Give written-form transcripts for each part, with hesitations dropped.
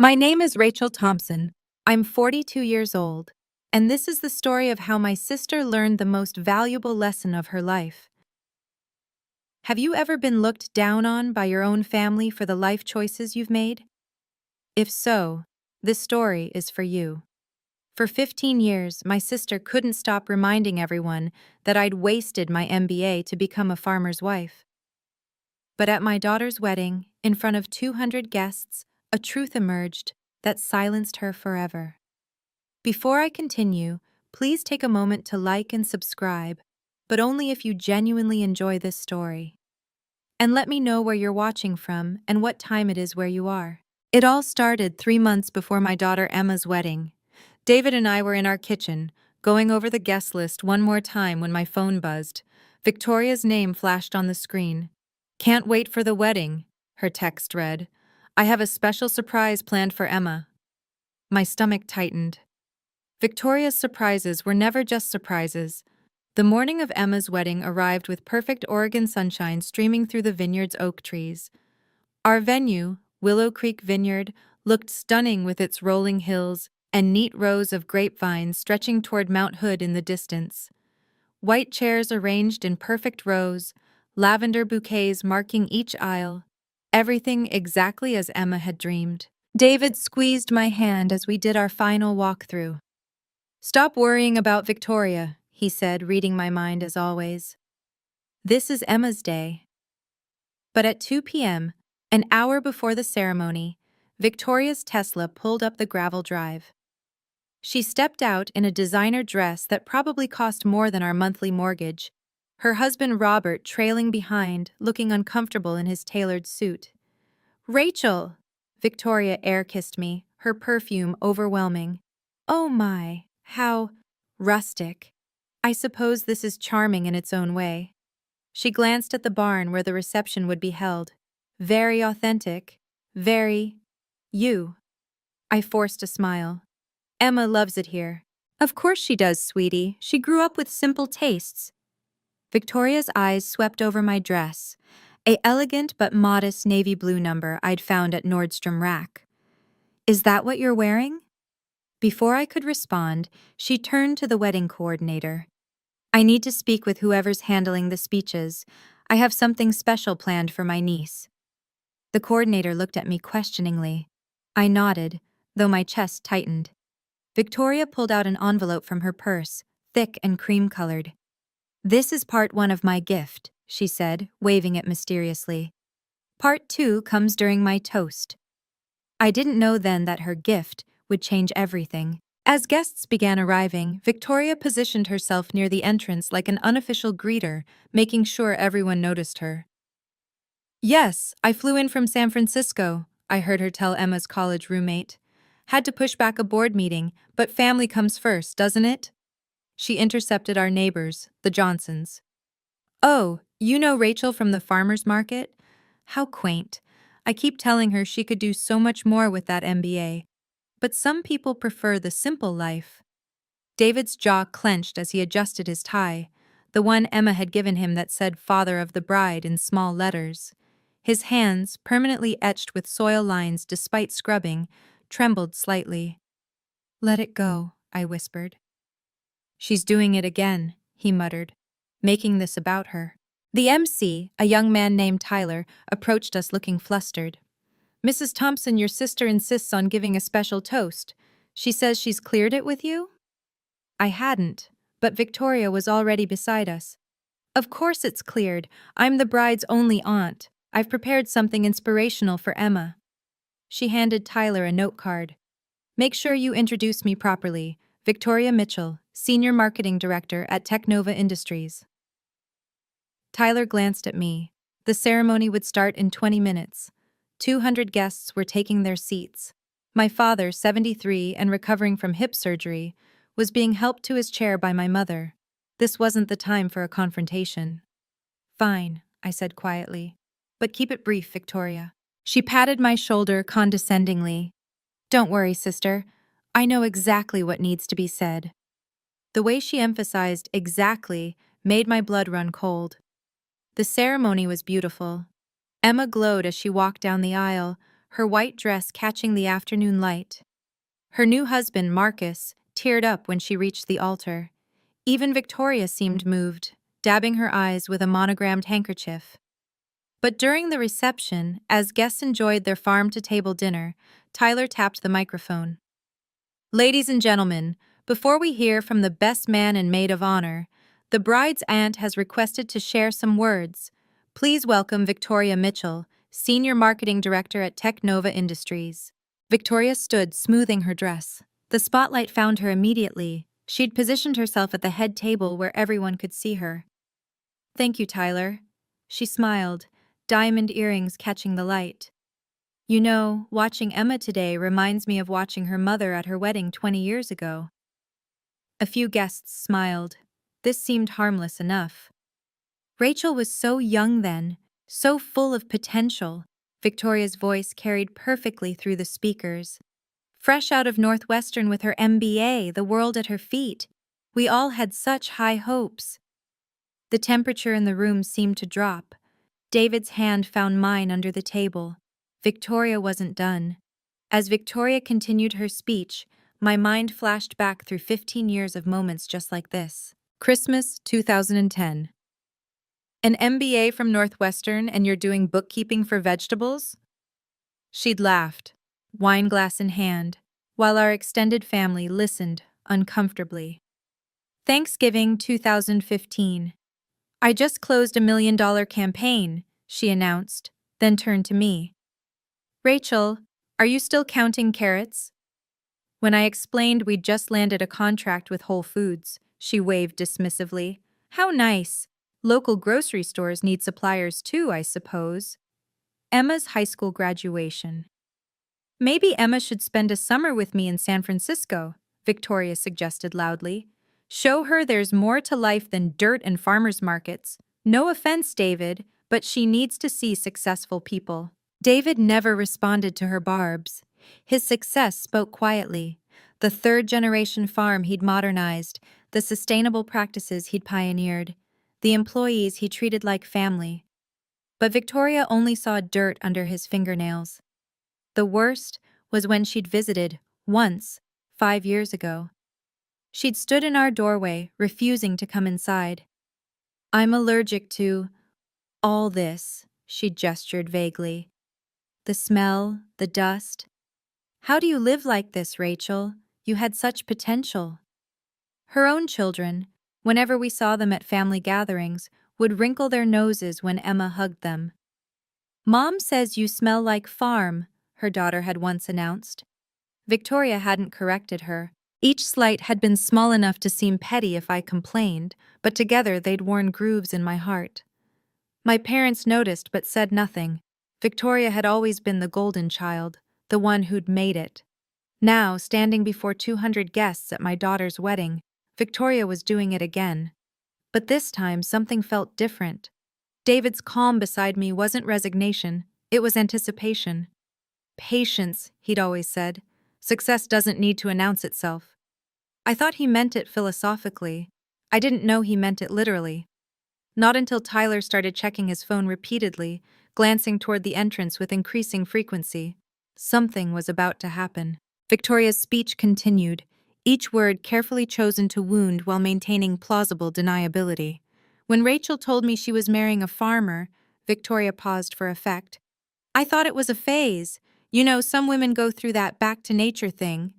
My name is Rachel Thompson. I'm 42 years old, and this is the story of how my sister learned the most valuable lesson of her life. Have you ever been looked down on by your own family for the life choices you've made? If so, this story is for you. For 15 years, my sister couldn't stop reminding everyone that I'd wasted my MBA to become a farmer's wife. But at my daughter's wedding, in front of 200 guests, a truth emerged that silenced her forever. Before I continue, please take a moment to like and subscribe, but only if you genuinely enjoy this story. And let me know where you're watching from and what time it is where you are. It all started 3 months before my daughter Emma's wedding. David and I were in our kitchen, going over the guest list one more time when my phone buzzed. Victoria's name flashed on the screen. "Can't wait for the wedding," her text read. "I have a special surprise planned for Emma." My stomach tightened. Victoria's surprises were never just surprises. The morning of Emma's wedding arrived with perfect Oregon sunshine streaming through the vineyard's oak trees. Our venue, Willow Creek Vineyard, looked stunning with its rolling hills and neat rows of grapevines stretching toward Mount Hood in the distance. White chairs arranged in perfect rows, lavender bouquets marking each aisle, everything exactly as Emma had dreamed. David squeezed my hand as we did our final walkthrough. "Stop worrying about Victoria," he said, reading my mind as always. "This is Emma's day." But at 2 p.m., an hour before the ceremony, Victoria's Tesla pulled up the gravel drive. She stepped out in a designer dress that probably cost more than our monthly mortgage, her husband Robert trailing behind, looking uncomfortable in his tailored suit. "Rachel!" Victoria air-kissed me, her perfume overwhelming. "Oh my, how rustic. I suppose this is charming in its own way." She glanced at the barn where the reception would be held. "Very authentic. Very you." I forced a smile. "Emma loves it here." "Of course she does, sweetie. She grew up with simple tastes." Victoria's eyes swept over my dress, a elegant but modest navy blue number I'd found at Nordstrom Rack. "Is that what you're wearing?" Before I could respond, she turned to the wedding coordinator. "I need to speak with whoever's handling the speeches. I have something special planned for my niece." The coordinator looked at me questioningly. I nodded, though my chest tightened. Victoria pulled out an envelope from her purse, thick and cream-colored. "This is part 1 of my gift," she said, waving it mysteriously. "Part 2 comes during my toast." I didn't know then that her gift would change everything. As guests began arriving, Victoria positioned herself near the entrance like an unofficial greeter, making sure everyone noticed her. "Yes, I flew in from San Francisco," I heard her tell Emma's college roommate. "Had to push back a board meeting, but family comes first, doesn't it?" She intercepted our neighbors, the Johnsons. "Oh, you know Rachel from the farmer's market? How quaint. I keep telling her she could do so much more with that MBA. But some people prefer the simple life." David's jaw clenched as he adjusted his tie, the one Emma had given him that said "Father of the Bride" in small letters. His hands, permanently etched with soil lines despite scrubbing, trembled slightly. "Let it go," I whispered. "She's doing it again," he muttered, "making this about her." The MC, a young man named Tyler, approached us looking flustered. "Mrs. Thompson, your sister insists on giving a special toast. She says she's cleared it with you?" I hadn't, but Victoria was already beside us. "Of course it's cleared. I'm the bride's only aunt. I've prepared something inspirational for Emma." She handed Tyler a note card. "Make sure you introduce me properly. Victoria Mitchell, Senior Marketing Director at Technova Industries." Tyler glanced at me. The ceremony would start in 20 minutes. 200 guests were taking their seats. My father, 73 and recovering from hip surgery, was being helped to his chair by my mother. This wasn't the time for a confrontation. "Fine," I said quietly. "But keep it brief, Victoria." She patted my shoulder condescendingly. "Don't worry, sister. I know exactly what needs to be said." The way she emphasized "exactly" made my blood run cold. The ceremony was beautiful. Emma glowed as she walked down the aisle, her white dress catching the afternoon light. Her new husband, Marcus, teared up when she reached the altar. Even Victoria seemed moved, dabbing her eyes with a monogrammed handkerchief. But during the reception, as guests enjoyed their farm-to-table dinner, Tyler tapped the microphone. "Ladies and gentlemen, before we hear from the best man and maid of honor, the bride's aunt has requested to share some words. Please welcome Victoria Mitchell, Senior Marketing Director at Technova Industries." Victoria stood, smoothing her dress. The spotlight found her immediately. She'd positioned herself at the head table where everyone could see her. "Thank you, Tyler." She smiled, diamond earrings catching the light. "You know, watching Emma today reminds me of watching her mother at her wedding 20 years ago." A few guests smiled. This seemed harmless enough. Rachel was so young then, so full of potential. Victoria's voice carried perfectly through the speakers. Fresh out of Northwestern with her MBA, the world at her feet. We all had such high hopes. The temperature in the room seemed to drop. David's hand found mine under the table. Victoria wasn't done. As Victoria continued her speech, my mind flashed back through 15 years of moments just like this. Christmas 2010. "An MBA from Northwestern and you're doing bookkeeping for vegetables?" She'd laughed, wine glass in hand, while our extended family listened uncomfortably. Thanksgiving 2015. "I just closed a $1 million campaign," she announced, then turned to me. "Rachel, are you still counting carrots?" When I explained we'd just landed a contract with Whole Foods, she waved dismissively. "How nice. Local grocery stores need suppliers too, I suppose." Emma's high school graduation. "Maybe Emma should spend a summer with me in San Francisco," Victoria suggested loudly. "Show her there's more to life than dirt and farmers markets. No offense, David, but she needs to see successful people." David never responded to her barbs. His success spoke quietly. The third-generation farm he'd modernized, the sustainable practices he'd pioneered, the employees he treated like family. But Victoria only saw dirt under his fingernails. The worst was when she'd visited, once, 5 years ago. She'd stood in our doorway, refusing to come inside. "I'm allergic to all this," she gestured vaguely. "The smell, the dust. How do you live like this, Rachel? You had such potential." Her own children, whenever we saw them at family gatherings, would wrinkle their noses when Emma hugged them. "Mom says you smell like farm," her daughter had once announced. Victoria hadn't corrected her. Each slight had been small enough to seem petty if I complained, but together they'd worn grooves in my heart. My parents noticed but said nothing. Victoria had always been the golden child, the one who'd made it. Now, standing before 200 guests at my daughter's wedding, Victoria was doing it again. But this time, something felt different. David's calm beside me wasn't resignation, it was anticipation. "Patience," he'd always said. "Success doesn't need to announce itself." I thought he meant it philosophically. I didn't know he meant it literally. Not until Tyler started checking his phone repeatedly, glancing toward the entrance with increasing frequency. Something was about to happen. Victoria's speech continued, each word carefully chosen to wound while maintaining plausible deniability. When Rachel told me she was marrying a farmer, Victoria paused for effect. "I thought it was a phase. You know, some women go through that back-to-nature thing."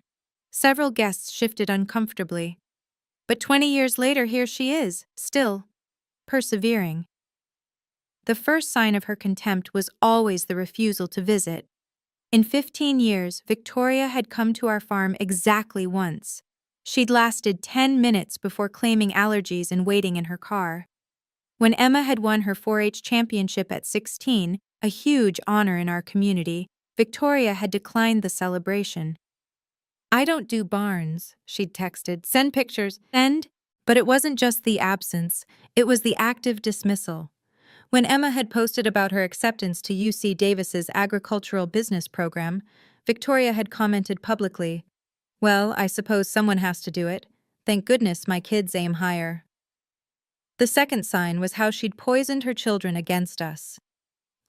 Several guests shifted uncomfortably. But 20 years later, here she is, still persevering. The first sign of her contempt was always the refusal to visit. In 15 years, Victoria had come to our farm exactly once. She'd lasted 10 minutes before claiming allergies and waiting in her car. When Emma had won her 4-H championship at 16, a huge honor in our community, Victoria had declined the celebration. "I don't do barns," she'd texted. "Send pictures." Send? But it wasn't just the absence, it was the active dismissal. When Emma had posted about her acceptance to UC Davis's agricultural business program, Victoria had commented publicly, "Well, I suppose someone has to do it. Thank goodness my kids aim higher." The second sign was how she'd poisoned her children against us.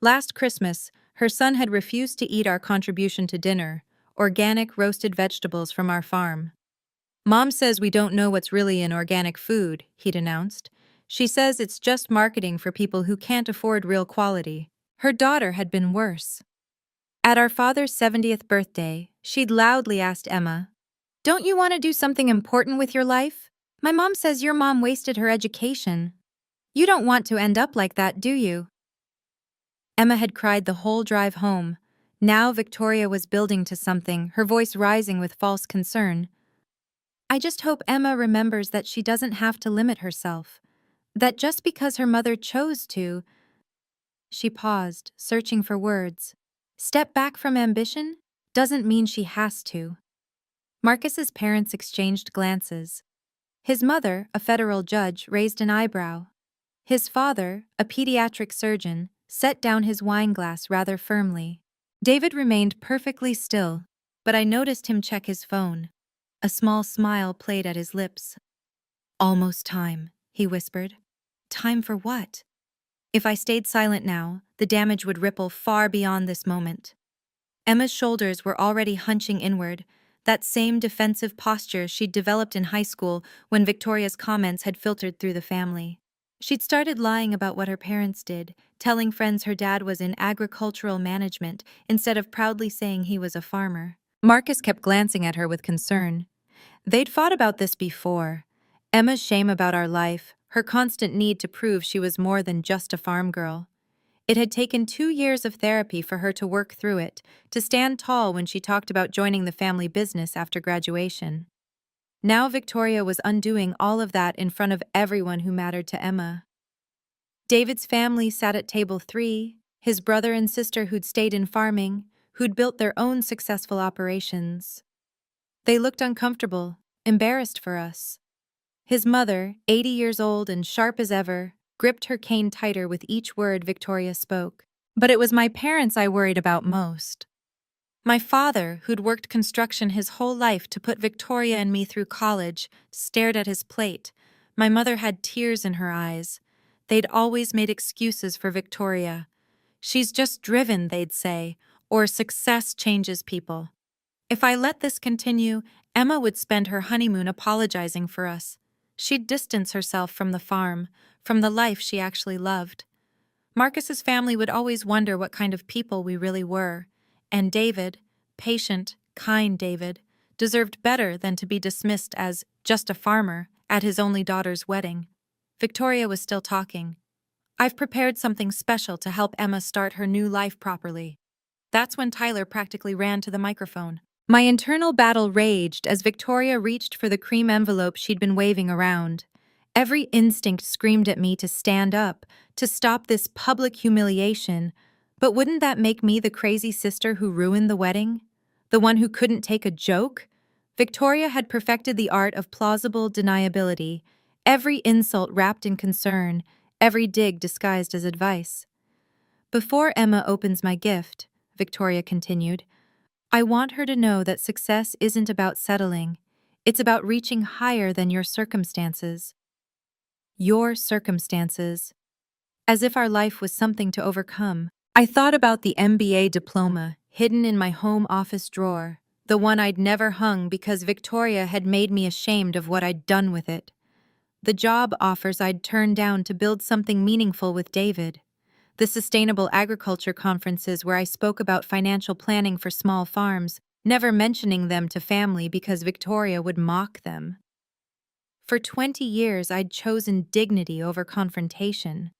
Last Christmas, Her son had refused to eat our contribution to dinner, organic roasted vegetables from our farm. Mom says we don't know what's really in organic food, he'd announced. She says it's just marketing for people who can't afford real quality. Her daughter had been worse. At our father's 70th birthday, she'd loudly asked Emma, "Don't you want to do something important with your life? My mom says your mom wasted her education. You don't want to end up like that, do you?" Emma had cried the whole drive home. Now Victoria was building to something, her voice rising with false concern. "I just hope Emma remembers that she doesn't have to limit herself. That just because her mother chose to—" She paused, searching for words. "Step back from ambition doesn't mean she has to." Marcus's parents exchanged glances. His mother, a federal judge, raised an eyebrow. His father, a pediatric surgeon, set down his wine glass rather firmly. David remained perfectly still, but I noticed him check his phone. A small smile played at his lips. "Almost time," he whispered. "Time for what?" If I stayed silent now, the damage would ripple far beyond this moment. Emma's shoulders were already hunching inward, that same defensive posture she'd developed in high school when Victoria's comments had filtered through the family. She'd started lying about what her parents did, telling friends her dad was in agricultural management instead of proudly saying he was a farmer. Marcus kept glancing at her with concern. They'd fought about this before. Emma's shame about our life, her constant need to prove she was more than just a farm girl. It had taken 2 years of therapy for her to work through it, to stand tall when she talked about joining the family business after graduation. Now Victoria was undoing all of that in front of everyone who mattered to Emma. David's family sat at table 3, his brother and sister who'd stayed in farming, who'd built their own successful operations. They looked uncomfortable, embarrassed for us. His mother, 80 years old and sharp as ever, gripped her cane tighter with each word Victoria spoke. But it was my parents I worried about most. My father, who'd worked construction his whole life to put Victoria and me through college, stared at his plate. My mother had tears in her eyes. They'd always made excuses for Victoria. "She's just driven," they'd say, or "success changes people." If I let this continue, Emma would spend her honeymoon apologizing for us. She'd distance herself from the farm, from the life she actually loved. Marcus's family would always wonder what kind of people we really were, and David, patient, kind David, deserved better than to be dismissed as just a farmer at his only daughter's wedding. Victoria was still talking. "I've prepared something special to help Emma start her new life properly." That's when Tyler practically ran to the microphone. My internal battle raged as Victoria reached for the cream envelope she'd been waving around. Every instinct screamed at me to stand up, to stop this public humiliation. But wouldn't that make me the crazy sister who ruined the wedding? The one who couldn't take a joke? Victoria had perfected the art of plausible deniability, every insult wrapped in concern, every dig disguised as advice. "Before Emma opens my gift," Victoria continued, "I want her to know that success isn't about settling. It's about reaching higher than your circumstances." Your circumstances. As if our life was something to overcome. I thought about the MBA diploma hidden in my home office drawer, the one I'd never hung because Victoria had made me ashamed of what I'd done with it. The job offers I'd turned down to build something meaningful with David. The sustainable agriculture conferences where I spoke about financial planning for small farms, never mentioning them to family because Victoria would mock them. For 20 years, I'd chosen dignity over confrontation.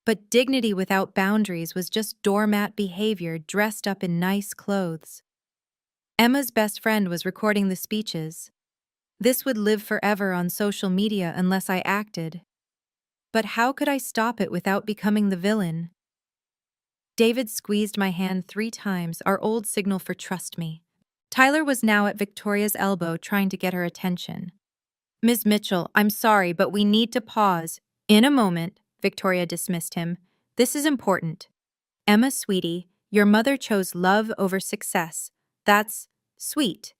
But dignity without boundaries was just doormat behavior dressed up in nice clothes. Emma's best friend was recording the speeches. This would live forever on social media unless I acted. But how could I stop it without becoming the villain? David squeezed my hand 3 times, our old signal for trust me. Tyler was now at Victoria's elbow trying to get her attention. "Ms. Mitchell, I'm sorry, but we need to pause." "In a moment," Victoria dismissed him. "This is important. Emma, sweetie, your mother chose love over success. That's sweet.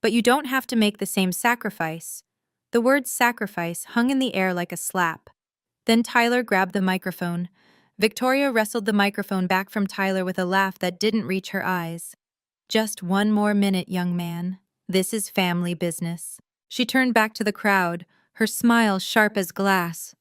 But you don't have to make the same sacrifice." The word sacrifice hung in the air like a slap. Then Tyler grabbed the microphone. Victoria wrestled the microphone back from Tyler with a laugh that didn't reach her eyes. Just one more minute, young man. This is family business. She turned back to the crowd, her smile sharp as glass.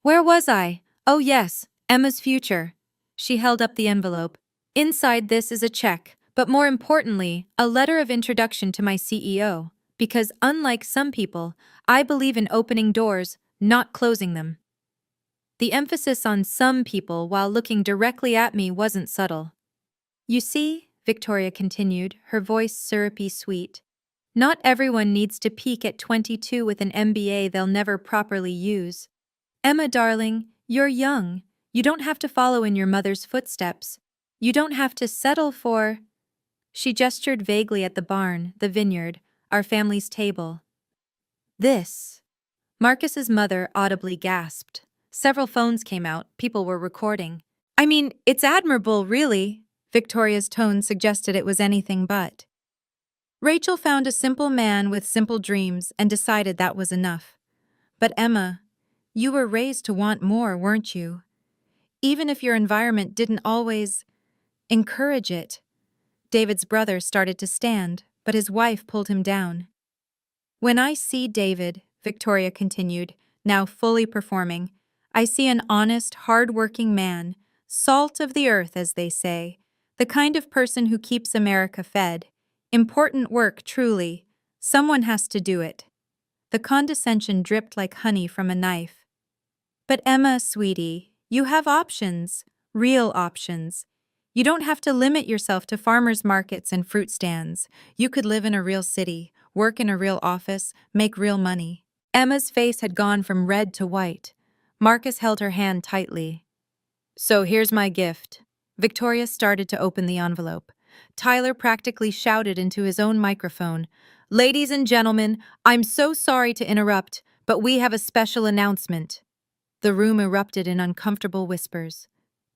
Where was I? Oh yes, Emma's future. She held up the envelope. Inside this is a check, but more importantly, a letter of introduction to my CEO. Because unlike some people, I believe in opening doors, not closing them. The emphasis on some people while looking directly at me wasn't subtle. You see, Victoria continued, her voice syrupy sweet, not everyone needs to peak at 22 with an MBA they'll never properly use. Emma, darling, you're young. You don't have to follow in your mother's footsteps. You don't have to settle for… She gestured vaguely at the barn, the vineyard, our family's table. This. Marcus's mother audibly gasped. Several phones came out, people were recording. I mean, it's admirable, really. Victoria's tone suggested it was anything but. Rachel found a simple man with simple dreams and decided that was enough. But Emma, you were raised to want more, weren't you? Even if your environment didn't always encourage it. David's brother started to stand, but his wife pulled him down. When I see David, Victoria continued, now fully performing, I see an honest, hard-working man, salt of the earth, as they say, the kind of person who keeps America fed. Important work, truly. Someone has to do it. The condescension dripped like honey from a knife. But Emma, sweetie, you have options, real options. You don't have to limit yourself to farmers' markets and fruit stands. You could live in a real city, work in a real office, make real money. Emma's face had gone from red to white. Marcus held her hand tightly. So here's my gift. Victoria started to open the envelope. Tyler practically shouted into his own microphone. Ladies and gentlemen, I'm so sorry to interrupt, but we have a special announcement. The room erupted in uncomfortable whispers.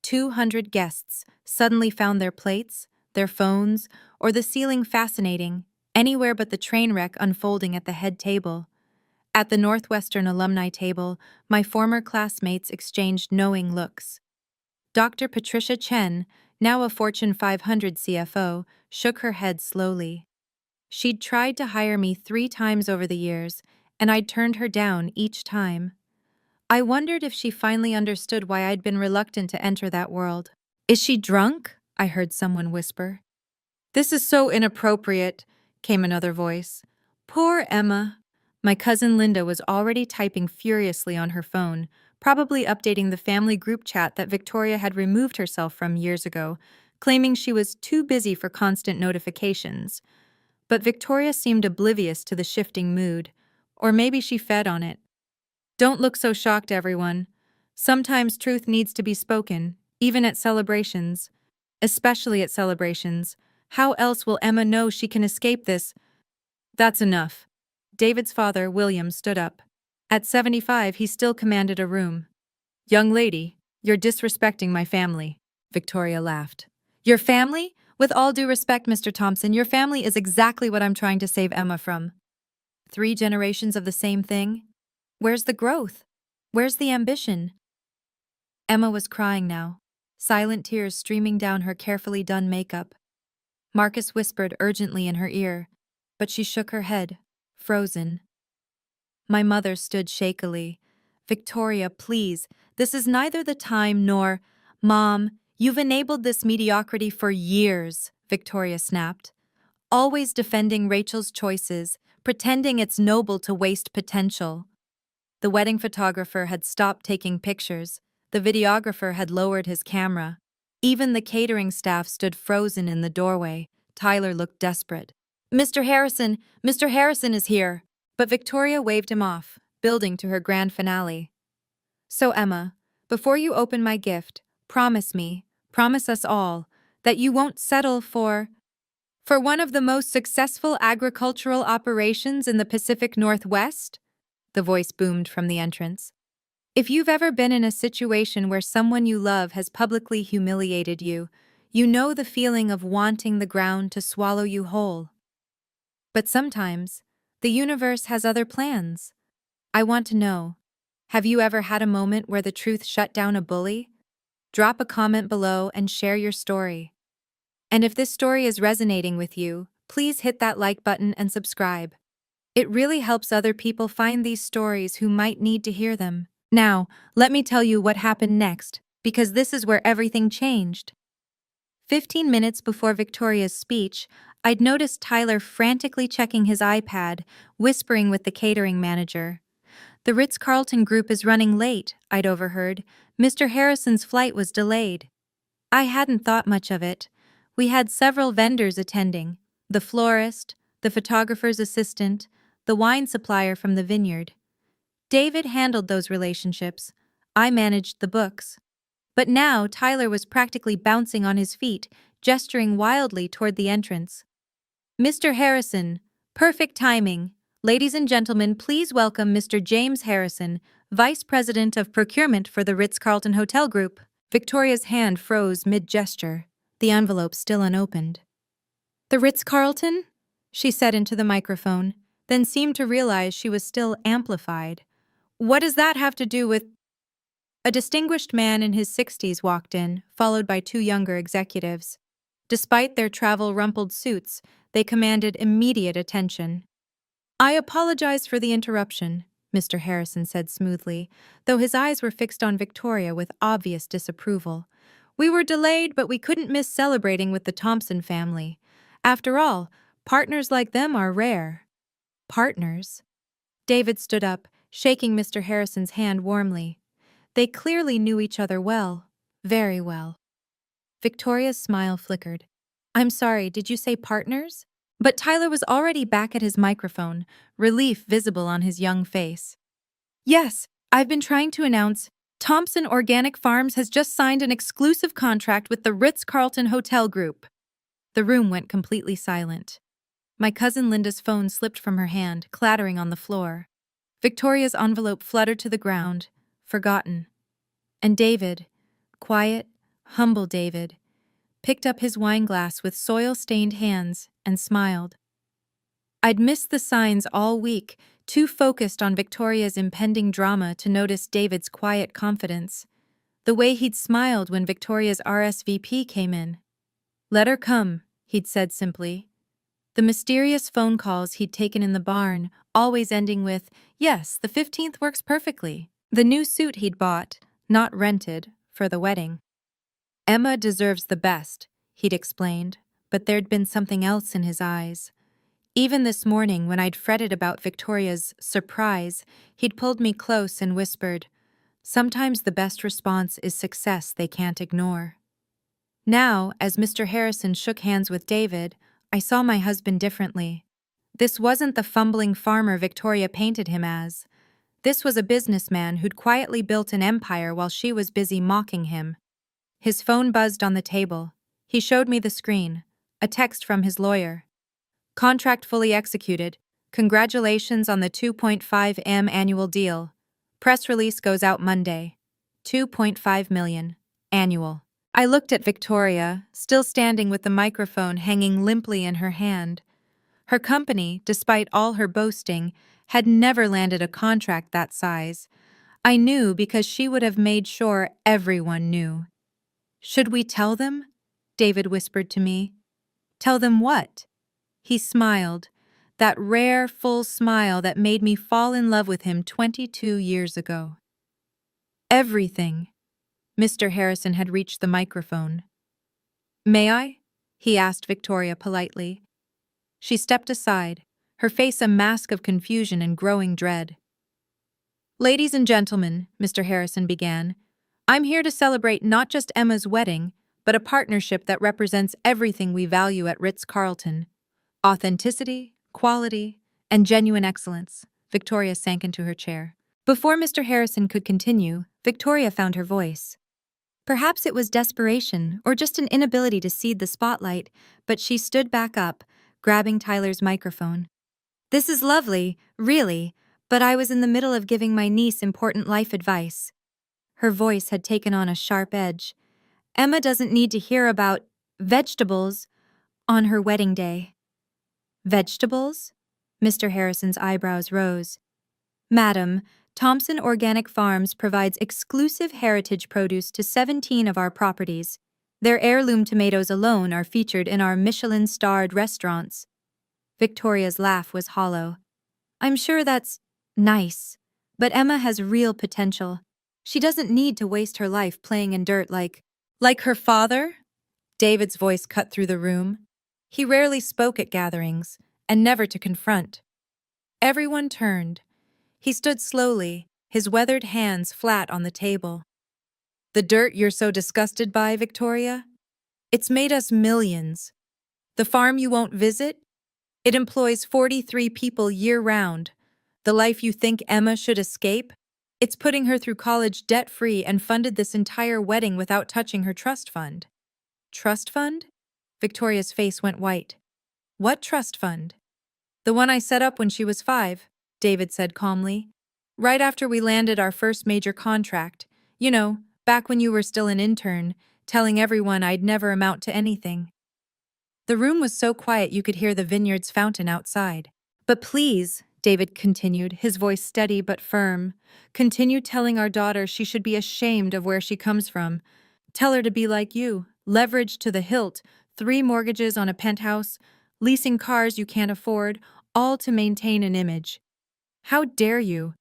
200 guests suddenly found their plates, their phones, or the ceiling fascinating, anywhere but the train wreck unfolding at the head table. At the Northwestern alumni table, my former classmates exchanged knowing looks. Dr. Patricia Chen, now a Fortune 500 CFO, shook her head slowly. She'd tried to hire me 3 times over the years, and I'd turned her down each time. I wondered if she finally understood why I'd been reluctant to enter that world. Is she drunk? I heard someone whisper. This is so inappropriate, came another voice. Poor Emma. My cousin Linda was already typing furiously on her phone, probably updating the family group chat that Victoria had removed herself from years ago, claiming she was too busy for constant notifications. But Victoria seemed oblivious to the shifting mood, or maybe she fed on it. Don't look so shocked, everyone. Sometimes truth needs to be spoken, even at celebrations. Especially at celebrations. How else will Emma know she can escape this? That's enough. David's father, William, stood up. At 75, he still commanded a room. Young lady, you're disrespecting my family. Victoria laughed. Your family? With all due respect, Mr. Thompson, your family is exactly what I'm trying to save Emma from. 3 generations of the same thing? Where's the growth? Where's the ambition? Emma was crying now, silent tears streaming down her carefully done makeup. Marcus whispered urgently in her ear, but she shook her head, frozen. My mother stood shakily. Victoria, please, this is neither the time nor… Mom, you've enabled this mediocrity for years, Victoria snapped. Always defending Rachel's choices, pretending it's noble to waste potential. The wedding photographer had stopped taking pictures. The videographer had lowered his camera. Even the catering staff stood frozen in the doorway. Tyler looked desperate. Mr. Harrison is here. But Victoria waved him off, building to her grand finale. So Emma, before you open my gift, promise me, promise us all, that you won't settle for one of the most successful agricultural operations in the Pacific Northwest? The voice boomed from the entrance. If you've ever been in a situation where someone you love has publicly humiliated you, you know the feeling of wanting the ground to swallow you whole. But sometimes, the universe has other plans. I want to know, have you ever had a moment where the truth shut down a bully? Drop a comment below and share your story. And if this story is resonating with you, please hit that like button and subscribe. It really helps other people find these stories who might need to hear them. Now, let me tell you what happened next, because this is where everything changed. 15 minutes before Victoria's speech, I'd noticed Tyler frantically checking his iPad, whispering with the catering manager. "The Ritz-Carlton group is running late," I'd overheard. "Mr. Harrison's flight was delayed." I hadn't thought much of it. We had several vendors attending: the florist, the photographer's assistant, the wine supplier from the vineyard. David handled those relationships. I managed the books. But now Tyler was practically bouncing on his feet, gesturing wildly toward the entrance. "Mr. Harrison, perfect timing. Ladies and gentlemen, please welcome Mr. James Harrison, Vice President of Procurement for the Ritz-Carlton Hotel Group." Victoria's hand froze mid-gesture, the envelope still unopened. "The Ritz-Carlton?" she said into the microphone, then seemed to realize she was still amplified. "What does that have to do with—" A distinguished man in his 60s walked in, followed by two younger executives. Despite their travel-rumpled suits, they commanded immediate attention. "I apologize for the interruption," Mr. Harrison said smoothly, though his eyes were fixed on Victoria with obvious disapproval. "We were delayed, but we couldn't miss celebrating with the Thompson family. After all, partners like them are rare." "Partners?" David stood up, shaking Mr. Harrison's hand warmly. They clearly knew each other well, very well. Victoria's smile flickered. "I'm sorry, did you say partners?" But Tyler was already back at his microphone, relief visible on his young face. "Yes, I've been trying to announce. Thompson Organic Farms has just signed an exclusive contract with the Ritz-Carlton Hotel Group." The room went completely silent. My cousin Linda's phone slipped from her hand, clattering on the floor. Victoria's envelope fluttered to the ground, forgotten. And David, quiet, humble David, picked up his wineglass with soil-stained hands and smiled. I'd missed the signs all week, too focused on Victoria's impending drama to notice David's quiet confidence. The way he'd smiled when Victoria's RSVP came in. "Let her come," he'd said simply. The mysterious phone calls he'd taken in the barn, always ending with, "Yes, the 15th works perfectly." The new suit he'd bought, not rented, for the wedding. "Emma deserves the best," he'd explained, but there'd been something else in his eyes. Even this morning, when I'd fretted about Victoria's surprise, he'd pulled me close and whispered, "Sometimes the best response is success they can't ignore." Now, as Mr. Harrison shook hands with David, I saw my husband differently. This wasn't the fumbling farmer Victoria painted him as. This was a businessman who'd quietly built an empire while she was busy mocking him. His phone buzzed on the table. He showed me the screen, a text from his lawyer. "Contract fully executed. Congratulations on the 2.5 M annual deal. Press release goes out Monday. 2.5 million. Annual." I looked at Victoria, still standing with the microphone hanging limply in her hand. Her company, despite all her boasting, had never landed a contract that size. I knew because she would have made sure everyone knew. "Should we tell them?" David whispered to me. "Tell them what?" He smiled, that rare, full smile that made me fall in love with him 22 years ago. "Everything." Mr. Harrison had reached the microphone. "May I?" he asked Victoria politely. She stepped aside, her face a mask of confusion and growing dread. "Ladies and gentlemen," Mr. Harrison began, "I'm here to celebrate not just Emma's wedding, but a partnership that represents everything we value at Ritz-Carlton. Authenticity, quality, and genuine excellence." Victoria sank into her chair. Before Mr. Harrison could continue, Victoria found her voice. Perhaps it was desperation or just an inability to cede the spotlight, but she stood back up, grabbing Tyler's microphone. "This is lovely, really, but I was in the middle of giving my niece important life advice." Her voice had taken on a sharp edge. "Emma doesn't need to hear about vegetables on her wedding day." "Vegetables?" Mr. Harrison's eyebrows rose. "Madam, Thompson Organic Farms provides exclusive heritage produce to 17 of our properties. Their heirloom tomatoes alone are featured in our Michelin-starred restaurants. Victoria's laugh was hollow. I'm sure that's nice, but Emma has real potential. She doesn't need to waste her life playing in dirt like her father? David's voice cut through the room. He rarely spoke at gatherings, and never to confront. Everyone turned. He stood slowly, his weathered hands flat on the table. The dirt you're so disgusted by, Victoria? It's made us millions. The farm you won't visit? It employs 43 people year-round. The life you think Emma should escape? It's putting her through college debt-free and funded this entire wedding without touching her trust fund. Trust fund? Victoria's face went white. What trust fund? The one I set up when she was 5, David said calmly. Right after we landed our first major contract. You know, back when you were still an intern, telling everyone I'd never amount to anything. The room was so quiet you could hear the vineyard's fountain outside. But please, David continued, his voice steady but firm, continue telling our daughter she should be ashamed of where she comes from. Tell her to be like you, leveraged to the hilt, 3 mortgages on a penthouse, leasing cars you can't afford, all to maintain an image. How dare you?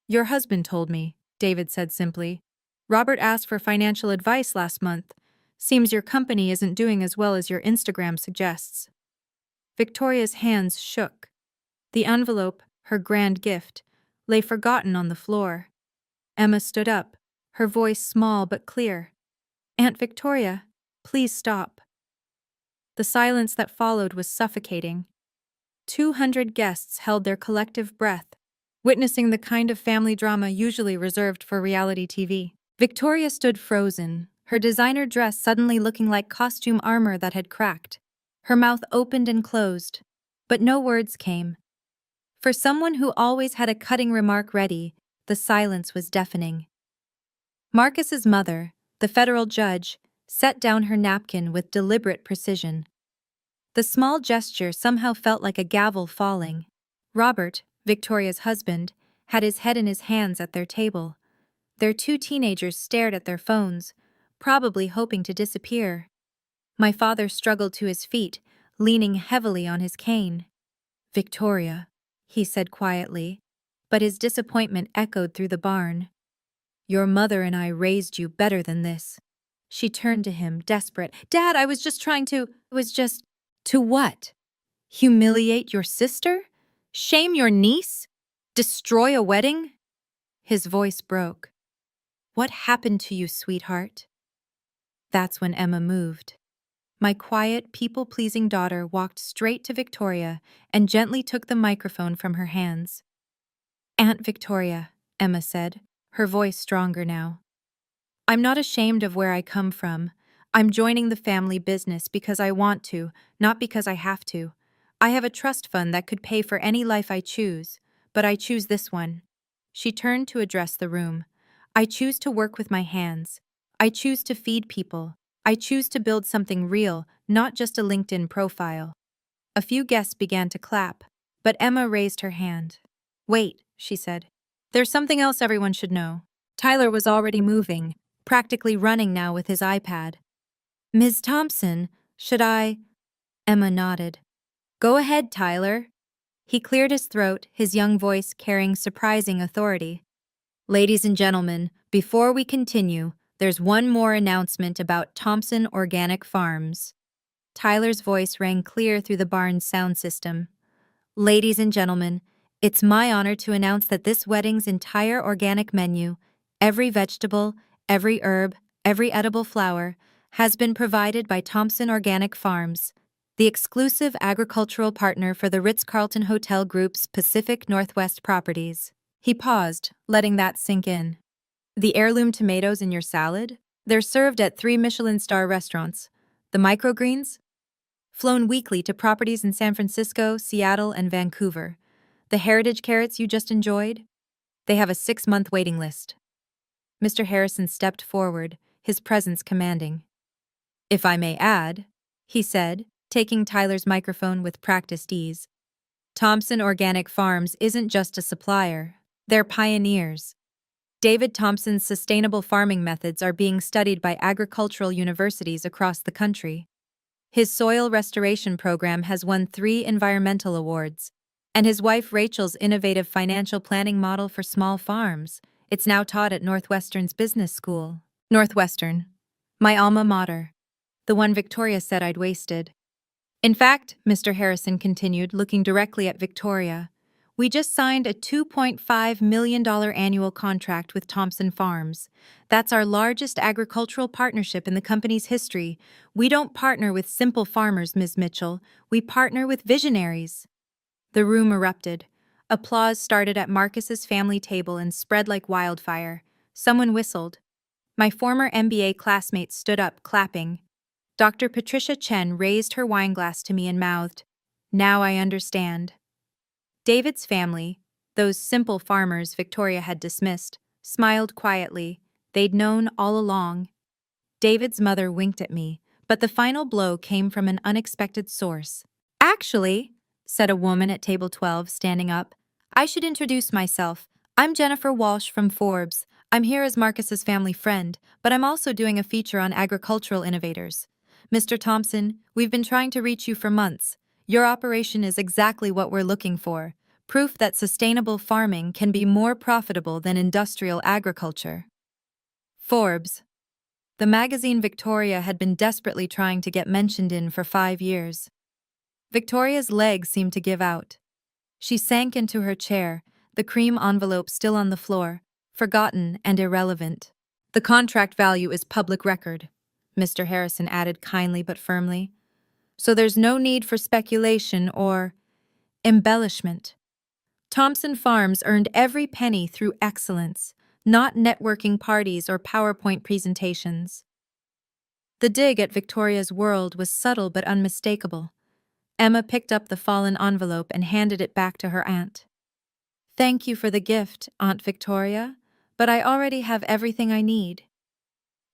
Your husband told me, David said simply. Robert asked for financial advice last month. Seems your company isn't doing as well as your Instagram suggests. Victoria's hands shook. The envelope, her grand gift, lay forgotten on the floor. Emma stood up, her voice small but clear. Aunt Victoria, please stop. The silence that followed was suffocating. 200 guests held their collective breath, witnessing the kind of family drama usually reserved for reality TV. Victoria stood frozen, her designer dress suddenly looking like costume armor that had cracked. Her mouth opened and closed, but no words came. For someone who always had a cutting remark ready, the silence was deafening. Marcus's mother, the federal judge, set down her napkin with deliberate precision. The small gesture somehow felt like a gavel falling. Robert, Victoria's husband, had his head in his hands at their table. Their 2 teenagers stared at their phones, probably hoping to disappear. My father struggled to his feet, leaning heavily on his cane. Victoria, he said quietly, but his disappointment echoed through the barn. Your mother and I raised you better than this. She turned to him, desperate. Dad, I was just trying to… To what? Humiliate your sister? Shame your niece? Destroy a wedding? His voice broke. What happened to you, sweetheart? That's when Emma moved. My quiet, people-pleasing daughter walked straight to Victoria and gently took the microphone from her hands. Aunt Victoria, Emma said, her voice stronger now. I'm not ashamed of where I come from. I'm joining the family business because I want to, not because I have to. I have a trust fund that could pay for any life I choose, but I choose this one. She turned to address the room. I choose to work with my hands. I choose to feed people. I choose to build something real, not just a LinkedIn profile. A few guests began to clap, but Emma raised her hand. Wait, she said. There's something else everyone should know. Tyler was already moving, practically running now with his iPad. Ms. Thompson, should I… Emma nodded. Go ahead, Tyler. He cleared his throat, his young voice carrying surprising authority. Ladies and gentlemen, before we continue, there's one more announcement about Thompson Organic Farms. Tyler's voice rang clear through the barn's sound system. Ladies and gentlemen, it's my honor to announce that this wedding's entire organic menu, every vegetable, every herb, every edible flower, has been provided by Thompson Organic Farms, the exclusive agricultural partner for the Ritz-Carlton Hotel Group's Pacific Northwest properties. He paused, letting that sink in. The heirloom tomatoes in your salad? They're served at 3 Michelin-star restaurants. The microgreens? Flown weekly to properties in San Francisco, Seattle, and Vancouver. The heritage carrots you just enjoyed? They have a 6-month waiting list. Mr. Harrison stepped forward, his presence commanding. If I may add, he said, taking Tyler's microphone with practiced ease, Thompson Organic Farms isn't just a supplier. They're pioneers. David Thompson's sustainable farming methods are being studied by agricultural universities across the country. His soil restoration program has won 3 environmental awards, and his wife Rachel's innovative financial planning model for small farms. It's now taught at Northwestern's business school. Northwestern, my alma mater. The one Victoria said I'd wasted. In fact, Mr. Harrison continued, looking directly at Victoria, we just signed a $2.5 million annual contract with Thompson Farms. That's our largest agricultural partnership in the company's history. We don't partner with simple farmers, Ms. Mitchell. We partner with visionaries. The room erupted. Applause started at Marcus's family table and spread like wildfire. Someone whistled. My former MBA classmate stood up, clapping. Dr. Patricia Chen raised her wineglass to me and mouthed, "Now I understand." David's family, those simple farmers Victoria had dismissed, smiled quietly. They'd known all along. David's mother winked at me, but the final blow came from an unexpected source. "Actually," said a woman at table 12, standing up, "I should introduce myself. I'm Jennifer Walsh from Forbes. I'm here as Marcus's family friend, but I'm also doing a feature on agricultural innovators. Mr. Thompson, we've been trying to reach you for months. Your operation is exactly what we're looking for. Proof that sustainable farming can be more profitable than industrial agriculture." Forbes. The magazine Victoria had been desperately trying to get mentioned in for 5 years. Victoria's legs seemed to give out. She sank into her chair, the cream envelope still on the floor, forgotten and irrelevant. "The contract value is public record," Mr. Harrison added kindly but firmly. "So there's no need for speculation or embellishment. Thompson Farms earned every penny through excellence, not networking parties or PowerPoint presentations." The dig at Victoria's world was subtle but unmistakable. Emma picked up the fallen envelope and handed it back to her aunt. "Thank you for the gift, Aunt Victoria, but I already have everything I need."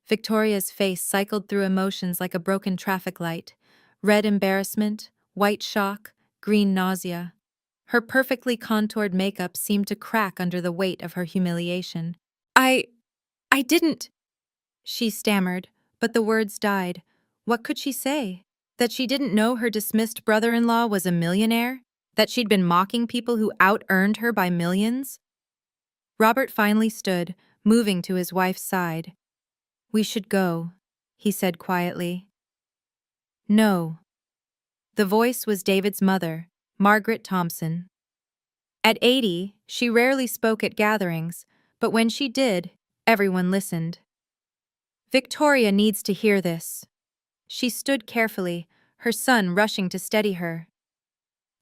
Victoria's face cycled through emotions like a broken traffic light: red embarrassment, white shock, green nausea. Her perfectly contoured makeup seemed to crack under the weight of her humiliation. I didn't," she stammered, but the words died. What could she say? That she didn't know her dismissed brother-in-law was a millionaire? That she'd been mocking people who out-earned her by millions? Robert finally stood, moving to his wife's side. "We should go," he said quietly. "No." The voice was David's mother, Margaret Thompson. At 80, she rarely spoke at gatherings, but when she did, everyone listened. "Victoria needs to hear this." She stood carefully, her son rushing to steady her.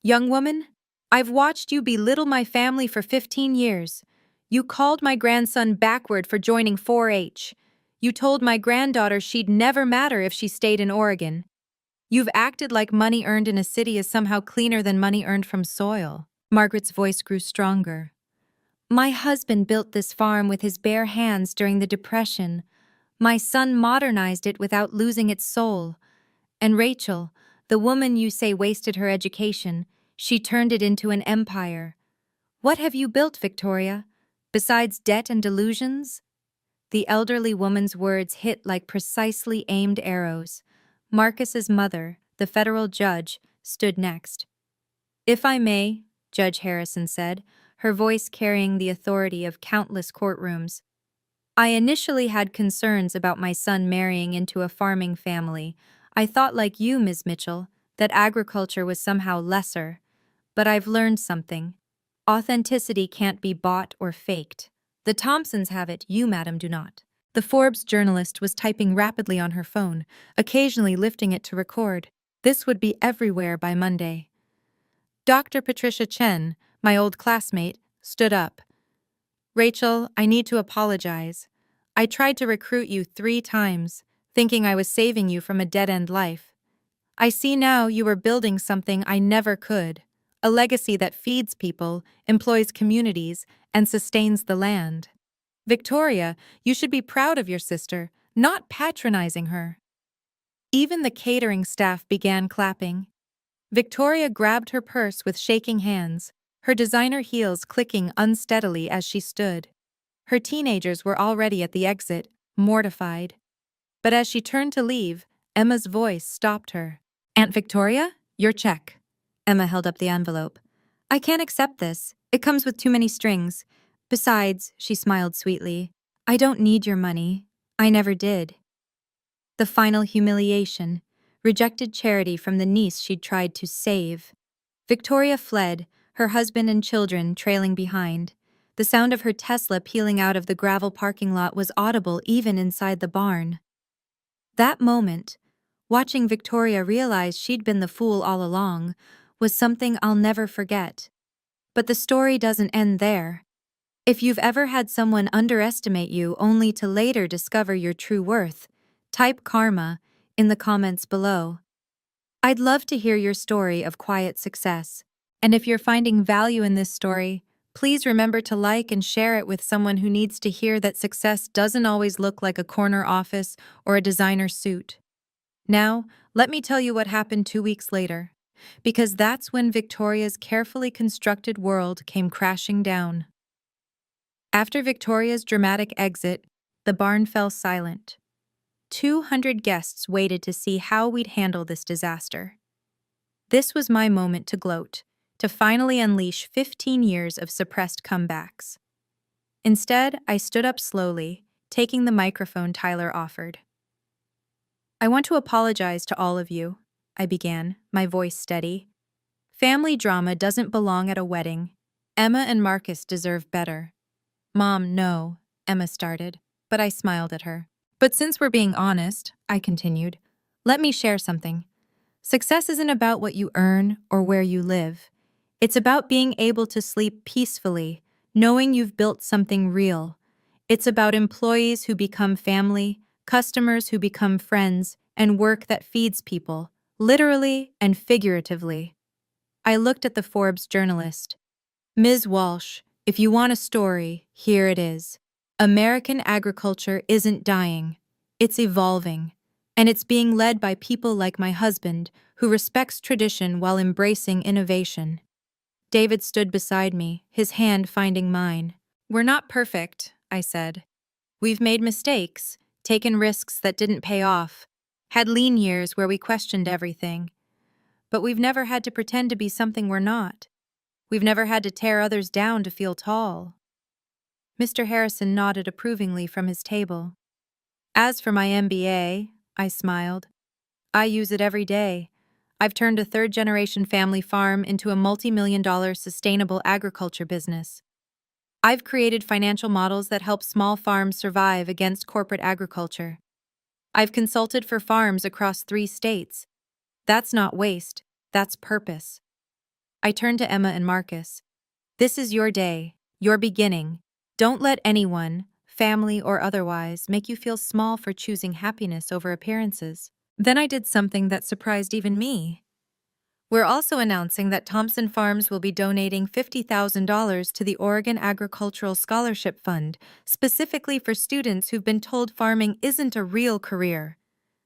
"Young woman, I've watched you belittle my family for 15 years. You called my grandson backward for joining 4-H. You told my granddaughter she'd never matter if she stayed in Oregon. You've acted like money earned in a city is somehow cleaner than money earned from soil." Margaret's voice grew stronger. "My husband built this farm with his bare hands during the Depression. My son modernized it without losing its soul. And Rachel, the woman you say wasted her education, she turned it into an empire. What have you built, Victoria, besides debt and delusions?" The elderly woman's words hit like precisely aimed arrows. Marcus's mother, the federal judge, stood next. "If I may," Judge Harrison said, her voice carrying the authority of countless courtrooms, "I initially had concerns about my son marrying into a farming family. I thought, like you, Ms. Mitchell, that agriculture was somehow lesser. But I've learned something. Authenticity can't be bought or faked. The Thompsons have it, you, madam, do not." The Forbes journalist was typing rapidly on her phone, occasionally lifting it to record. This would be everywhere by Monday. Dr. Patricia Chen, my old classmate, stood up. "Rachel, I need to apologize. I tried to recruit you 3 times, thinking I was saving you from a dead-end life. I see now you were building something I never could, a legacy that feeds people, employs communities, and sustains the land. Victoria, you should be proud of your sister, not patronizing her." Even the catering staff began clapping. Victoria grabbed her purse with shaking hands, her designer heels clicking unsteadily as she stood. Her teenagers were already at the exit, mortified. But as she turned to leave, Emma's voice stopped her. "Aunt Victoria, your check." Emma held up the envelope. "I can't accept this. It comes with too many strings. Besides," she smiled sweetly, "I don't need your money. I never did." The final humiliation. Rejected charity from the niece she'd tried to save. Victoria fled, her husband and children trailing behind. The sound of her Tesla peeling out of the gravel parking lot was audible even inside the barn. That moment, watching Victoria realize she'd been the fool all along, was something I'll never forget. But the story doesn't end there. If you've ever had someone underestimate you only to later discover your true worth, type karma in the comments below. I'd love to hear your story of quiet success. And if you're finding value in this story, please remember to like and share it with someone who needs to hear that success doesn't always look like a corner office or a designer suit. Now, let me tell you what happened 2 weeks later, because that's when Victoria's carefully constructed world came crashing down. After Victoria's dramatic exit, the barn fell silent. 200 guests waited to see how we'd handle this disaster. This was my moment to gloat, to finally unleash 15 years of suppressed comebacks. Instead, I stood up slowly, taking the microphone Tyler offered. "I want to apologize to all of you," I began, my voice steady. "Family drama doesn't belong at a wedding. Emma and Marcus deserve better." "Mom, no," Emma started, but I smiled at her. "But since we're being honest," I continued, "let me share something. Success isn't about what you earn or where you live. It's about being able to sleep peacefully, knowing you've built something real. It's about employees who become family, customers who become friends, and work that feeds people, literally and figuratively." I looked at the Forbes journalist. "Ms. Walsh, if you want a story, here it is. American agriculture isn't dying. It's evolving. And it's being led by people like my husband, who respects tradition while embracing innovation." David stood beside me, his hand finding mine. "We're not perfect," I said. "We've made mistakes, taken risks that didn't pay off, had lean years where we questioned everything. But we've never had to pretend to be something we're not. We've never had to tear others down to feel tall." Mr. Harrison nodded approvingly from his table. "As for my MBA," I smiled, "I use it every day. I've turned a third-generation family farm into a multi-million-dollar sustainable agriculture business. I've created financial models that help small farms survive against corporate agriculture. I've consulted for farms across 3 states. That's not waste, that's purpose." I turned to Emma and Marcus. "This is your day, your beginning. Don't let anyone, family or otherwise, make you feel small for choosing happiness over appearances." Then I did something that surprised even me. "We're also announcing that Thompson Farms will be donating $50,000 to the Oregon Agricultural Scholarship Fund, specifically for students who've been told farming isn't a real career."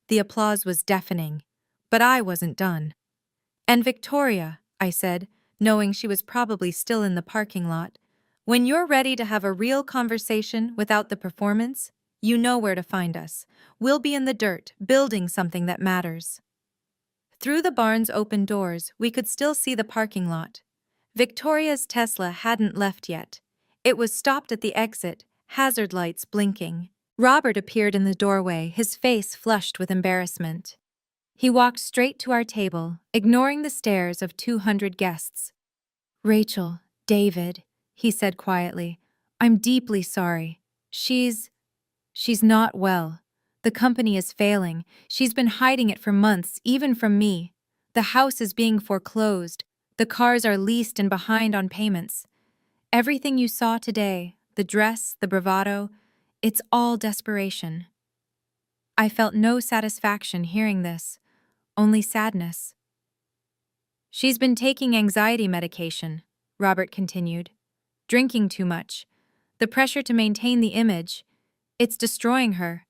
The applause was deafening, but I wasn't done. "And Victoria," I said, knowing she was probably still in the parking lot, "when you're ready to have a real conversation without the performance, you know where to find us. We'll be in the dirt, building something that matters." Through the barn's open doors, we could still see the parking lot. Victoria's Tesla hadn't left yet. It was stopped at the exit, hazard lights blinking. Robert appeared in the doorway, his face flushed with embarrassment. He walked straight to our table, ignoring the stares of 200 guests. "Rachel, David," he said quietly, "I'm deeply sorry. She's not well. The company is failing. She's been hiding it for months, even from me. The house is being foreclosed. The cars are leased and behind on payments. Everything you saw today, the dress, the bravado, it's all desperation." I felt no satisfaction hearing this, only sadness. "She's been taking anxiety medication," Robert continued. "Drinking too much. The pressure to maintain the image, it's destroying her.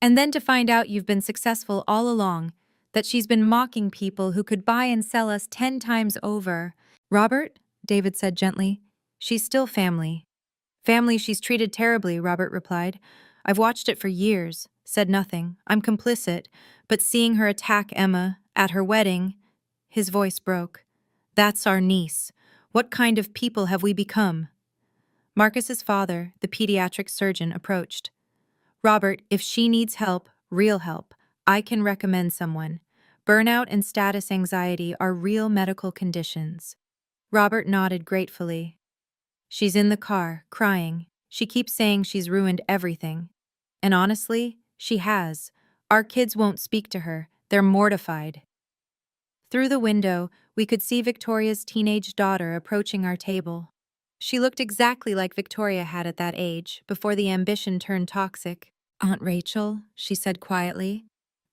And then to find out you've been successful all along, that she's been mocking people who could buy and sell us 10 times over." "Robert, David said gently. She's still family. Family she's treated terribly, Robert replied. I've watched it for years, said nothing. I'm complicit, but seeing her attack Emma at her wedding, his voice broke. That's our niece. What kind of people have we become? Marcus's father, the pediatric surgeon, approached. Robert, if she needs help, real help, I can recommend someone. Burnout and status anxiety are real medical conditions. Robert nodded gratefully. She's in the car, crying. She keeps saying she's ruined everything. And honestly, she has. Our kids won't speak to her. They're mortified. Through the window, we could see Victoria's teenage daughter approaching our table. She looked exactly like Victoria had at that age, before the ambition turned toxic. Aunt Rachel, she said quietly.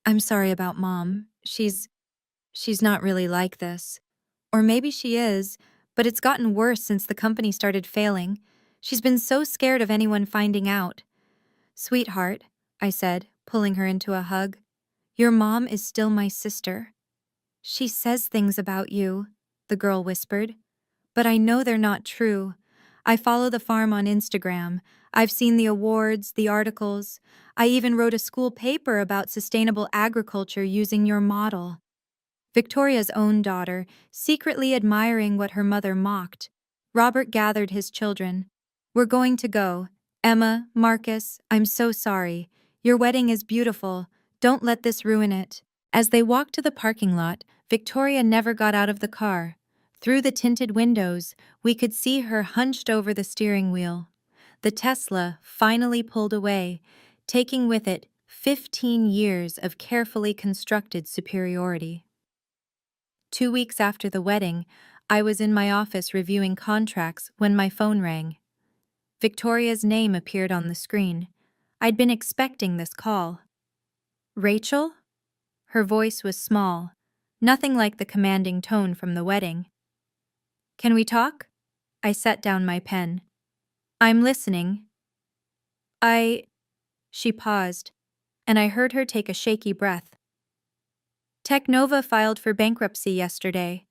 I'm sorry about Mom. She's not really like this. Or maybe she is, but it's gotten worse since the company started failing. She's been so scared of anyone finding out. Sweetheart, I said, pulling her into a hug. Your mom is still my sister. She says things about you, the girl whispered. But I know they're not true. I follow the farm on Instagram. I've seen the awards, the articles. I even wrote a school paper about sustainable agriculture using your model. Victoria's own daughter, secretly admiring what her mother mocked. Robert gathered his children. We're going to go. Emma, Marcus, I'm so sorry. Your wedding is beautiful. Don't let this ruin it. As they walked to the parking lot, Victoria never got out of the car. Through the tinted windows, we could see her hunched over the steering wheel. The Tesla finally pulled away, taking with it 15 years of carefully constructed superiority. 2 weeks after the wedding, I was in my office reviewing contracts when my phone rang. Victoria's name appeared on the screen. I'd been expecting this call. Rachel? Her voice was small, nothing like the commanding tone from the wedding. Can we talk? I set down my pen. I'm listening. She paused, and I heard her take a shaky breath. Technova filed for bankruptcy yesterday.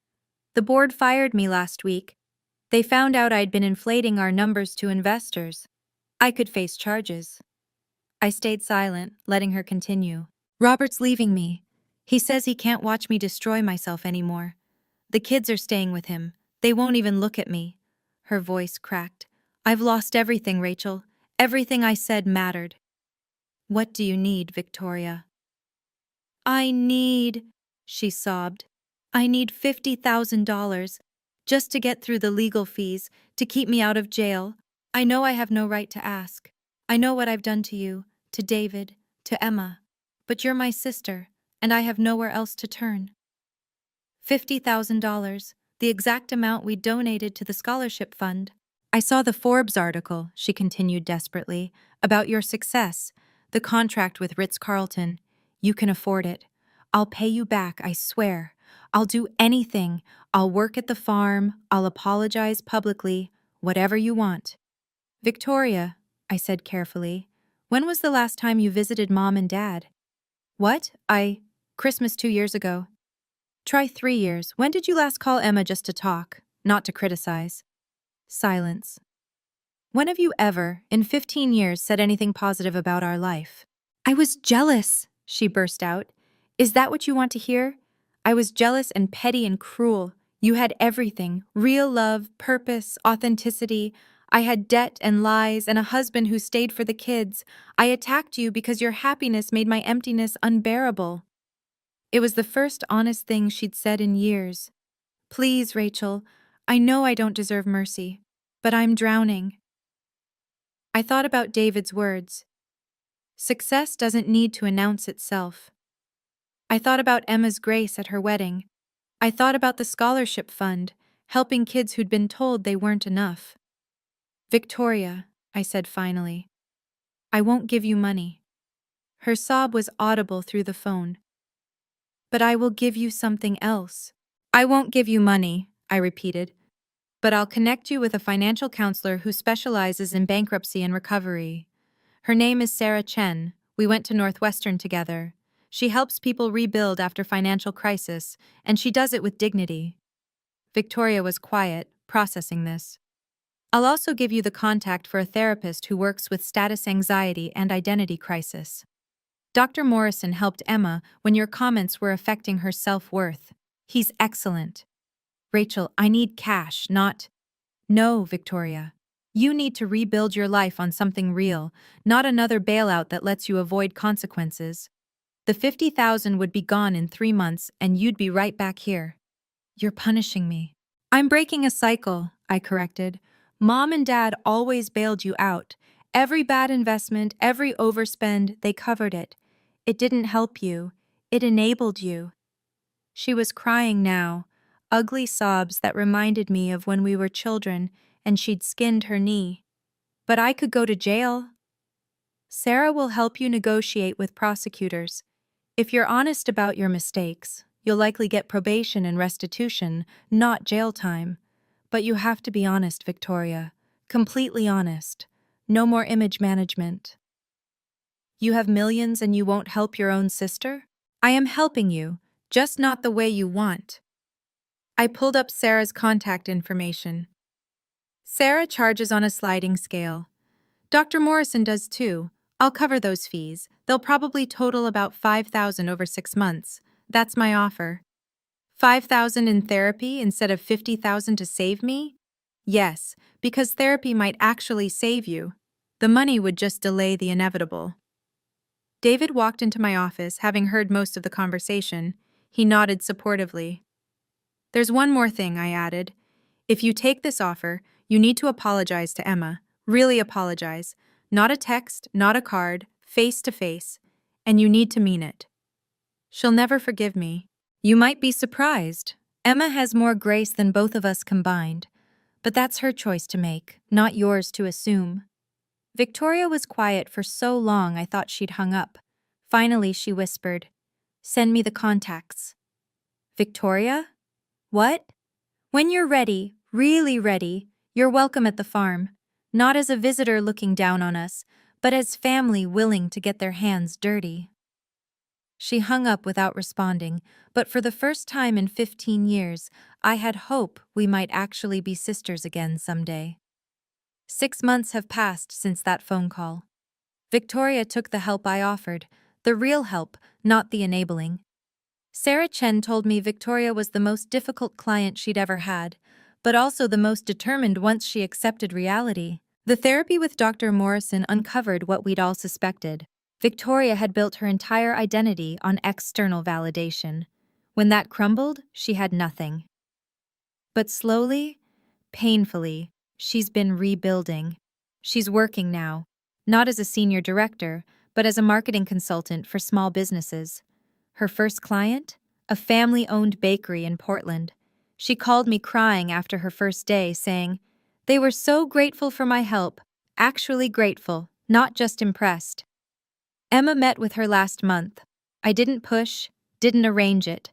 The board fired me last week. They found out I'd been inflating our numbers to investors. I could face charges. I stayed silent, letting her continue. Robert's leaving me. He says he can't watch me destroy myself anymore. The kids are staying with him. They won't even look at me. Her voice cracked. I've lost everything, Rachel. Everything I said mattered. What do you need, Victoria? She sobbed. I need $50,000 just to get through the legal fees, to keep me out of jail. I know I have no right to ask. I know what I've done to you, to David, to Emma. But you're my sister, and I have nowhere else to turn. $50,000, the exact amount we donated to the scholarship fund. I saw the Forbes article, she continued desperately, about your success, the contract with Ritz-Carlton. You can afford it. I'll pay you back, I swear. I'll do anything. I'll work at the farm. I'll apologize publicly. Whatever you want. Victoria, I said carefully, when was the last time you visited Mom and Dad? What? Christmas 2 years ago. Try 3 years. When did you last call Emma just to talk, not to criticize? Silence. When have you ever, in 15 years, said anything positive about our life? I was jealous, she burst out. Is that what you want to hear? I was jealous and petty and cruel. You had everything, real love, purpose, authenticity. I had debt and lies and a husband who stayed for the kids. I attacked you because your happiness made my emptiness unbearable. It was the first honest thing she'd said in years. Please, Rachel, I know I don't deserve mercy, but I'm drowning. I thought about David's words. Success doesn't need to announce itself. I thought about Emma's grace at her wedding. I thought about the scholarship fund, helping kids who'd been told they weren't enough. Victoria, I said finally, I won't give you money. Her sob was audible through the phone. But I will give you something else. I won't give you money, I repeated, but I'll connect you with a financial counselor who specializes in bankruptcy and recovery. Her name is Sarah Chen. We went to Northwestern together. She helps people rebuild after financial crisis, and she does it with dignity. Victoria was quiet, processing this. I'll also give you the contact for a therapist who works with status anxiety and identity crisis. Dr. Morrison helped Emma when your comments were affecting her self-worth. He's excellent. Rachel, I need cash, not... No, Victoria. You need to rebuild your life on something real, not another bailout that lets you avoid consequences. The 50,000 would be gone in 3 months and you'd be right back here. You're punishing me. I'm breaking a cycle, I corrected. Mom and Dad always bailed you out. Every bad investment, every overspend, they covered it. It didn't help you. It enabled you. She was crying now, ugly sobs that reminded me of when we were children and she'd skinned her knee. But I could go to jail. Sarah will help you negotiate with prosecutors. If you're honest about your mistakes, you'll likely get probation and restitution, not jail time. But you have to be honest, Victoria. Completely honest. No more image management. You have millions and you won't help your own sister? I am helping you, just not the way you want. I pulled up Sarah's contact information. Sarah charges on a sliding scale. Dr. Morrison does too. I'll cover those fees. They'll probably total about 5,000 over 6 months. That's my offer. 5,000 in therapy instead of 50,000 to save me? Yes, because therapy might actually save you. The money would just delay the inevitable. David walked into my office, having heard most of the conversation. He nodded supportively. There's one more thing, I added. If you take this offer, you need to apologize to Emma. Really apologize. Not a text, not a card, face to face. And you need to mean it. She'll never forgive me. You might be surprised. Emma has more grace than both of us combined. But that's her choice to make, not yours to assume. Victoria was quiet for so long I thought she'd hung up. Finally, she whispered, "Send me the contacts." Victoria? What? When you're ready, really ready, you're welcome at the farm. Not as a visitor looking down on us, but as family willing to get their hands dirty. She hung up without responding, but for the first time in 15 years, I had hope we might actually be sisters again someday. 6 months have passed since that phone call. Victoria took the help I offered, the real help, not the enabling. Sarah Chen told me Victoria was the most difficult client she'd ever had, but also the most determined once she accepted reality. The therapy with Dr. Morrison uncovered what we'd all suspected. Victoria had built her entire identity on external validation. When that crumbled, she had nothing. But slowly, painfully, she's been rebuilding. She's working now, not as a senior director, but as a marketing consultant for small businesses. Her first client? A family-owned bakery in Portland. She called me crying after her first day, saying, "They were so grateful for my help, actually grateful, not just impressed." Emma met with her last month. I didn't push, didn't arrange it.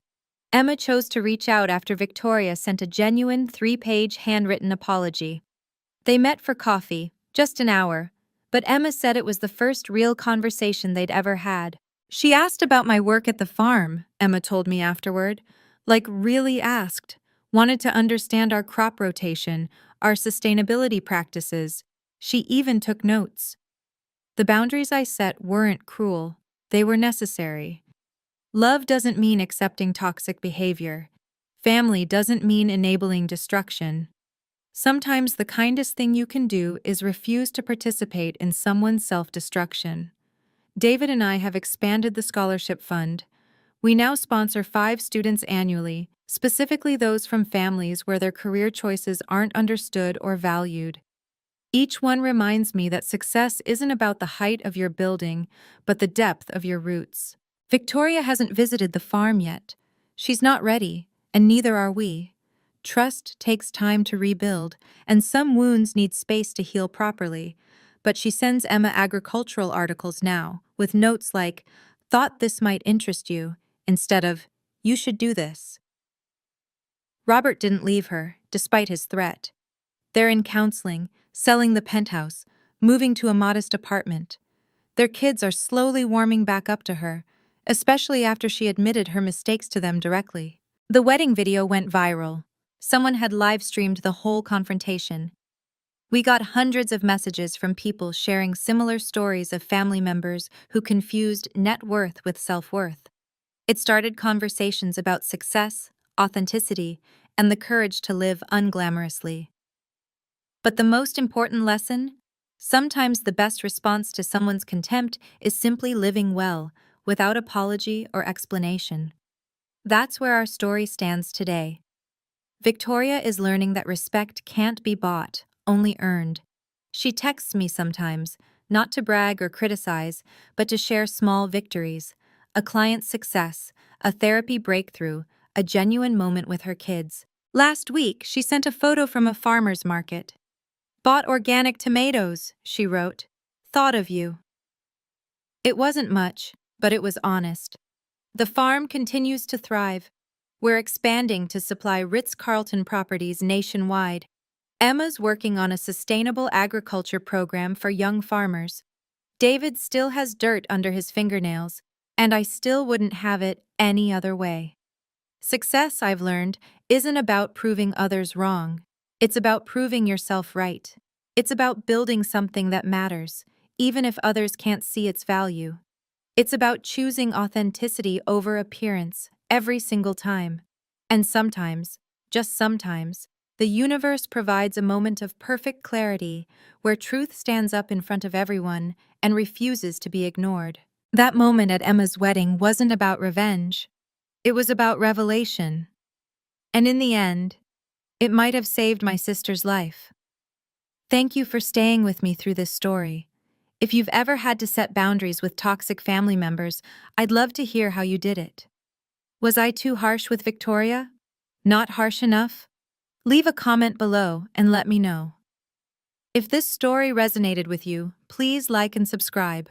Emma chose to reach out after Victoria sent a genuine 3-page handwritten apology. They met for coffee, just an hour, but Emma said it was the first real conversation they'd ever had. She asked about my work at the farm, Emma told me afterward. Like, really asked. Wanted to understand our crop rotation, our sustainability practices. She even took notes. The boundaries I set weren't cruel. They were necessary. Love doesn't mean accepting toxic behavior. Family doesn't mean enabling destruction. Sometimes the kindest thing you can do is refuse to participate in someone's self-destruction. David and I have expanded the scholarship fund. We now sponsor 5 students annually, specifically those from families where their career choices aren't understood or valued. Each one reminds me that success isn't about the height of your building, but the depth of your roots. Victoria hasn't visited the farm yet. She's not ready, and neither are we. Trust takes time to rebuild, and some wounds need space to heal properly. But she sends Emma agricultural articles now, with notes like, "Thought this might interest you," instead of, "You should do this." Robert didn't leave her, despite his threat. They're in counseling, selling the penthouse, moving to a modest apartment. Their kids are slowly warming back up to her, especially after she admitted her mistakes to them directly. The wedding video went viral. Someone had live streamed the whole confrontation. We got hundreds of messages from people sharing similar stories of family members who confused net worth with self-worth. It started conversations about success, authenticity, and the courage to live unglamorously. But the most important lesson? Sometimes the best response to someone's contempt is simply living well, without apology or explanation. That's where our story stands today. Victoria is learning that respect can't be bought, only earned. She texts me sometimes, not to brag or criticize, but to share small victories: a client's success, a therapy breakthrough, a genuine moment with her kids. Last week, she sent a photo from a farmer's market. "Bought organic tomatoes," she wrote. "Thought of you." It wasn't much, but it was honest. The farm continues to thrive. We're expanding to supply Ritz-Carlton properties nationwide. Emma's working on a sustainable agriculture program for young farmers. David still has dirt under his fingernails, and I still wouldn't have it any other way. Success, I've learned, isn't about proving others wrong. It's about proving yourself right. It's about building something that matters, even if others can't see its value. It's about choosing authenticity over appearance every single time. And sometimes, just sometimes, the universe provides a moment of perfect clarity where truth stands up in front of everyone and refuses to be ignored. That moment at Emma's wedding wasn't about revenge. It was about revelation. And in the end, it might have saved my sister's life. Thank you for staying with me through this story. If you've ever had to set boundaries with toxic family members, I'd love to hear how you did it. Was I too harsh with Victoria? Not harsh enough? Leave a comment below and let me know. If this story resonated with you, please like and subscribe.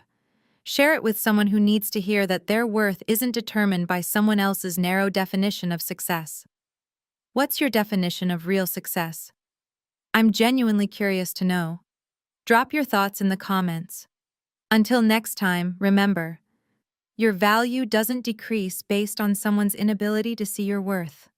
Share it with someone who needs to hear that their worth isn't determined by someone else's narrow definition of success. What's your definition of real success? I'm genuinely curious to know. Drop your thoughts in the comments. Until next time, remember, your value doesn't decrease based on someone's inability to see your worth.